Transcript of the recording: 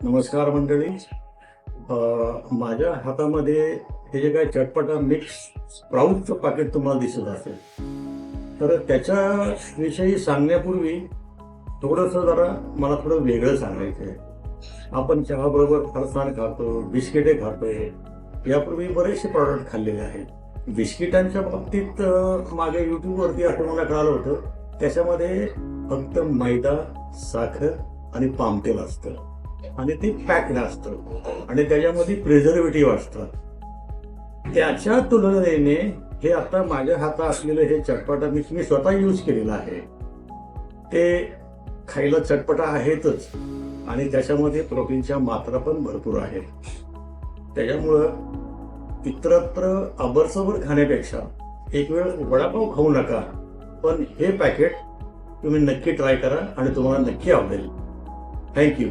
नमस्कार मंडळी. माझ्या हातामध्ये हे जे काही चटपटा मिक्स स्प्राऊटचं पाकिट तुम्हाला दिसत असेल, तर त्याच्याविषयी सांगण्यापूर्वी थोडंसं मला थोडं वेगळं सांगायचं आहे. आपण चहाबरोबर फरसाण खातो, बिस्किटे खातो. यापूर्वी बरेचसे प्रॉडक्ट खाल्लेले आहेत. बिस्किटांच्या बाबतीत मागे यूट्यूबवरती असं मला कळालं होतं, त्याच्यामध्ये फक्त मैदा, साखर आणि पाम तेल असतं आणि ते पॅक्ड असतं आणि त्याच्यामध्ये प्रिझर्वेटिव्ह असतं. त्याच्या तुलनेने हे आता माझ्या हातात असलेलं हे चटपटा मिक्स मी स्वतः यूज केलेलं आहे. ते खायला चटपटा आहेतच आणि त्याच्यामध्ये प्रोटीनच्या मात्रा पण भरपूर आहेत. त्याच्यामुळं इतरत्र अबरसबर खाण्यापेक्षा एक वेळ वडापाव खाऊ नका, पण हे पॅकेट तुम्ही नक्की ट्राय करा आणि तुम्हाला नक्की आवडेल. थँक्यू.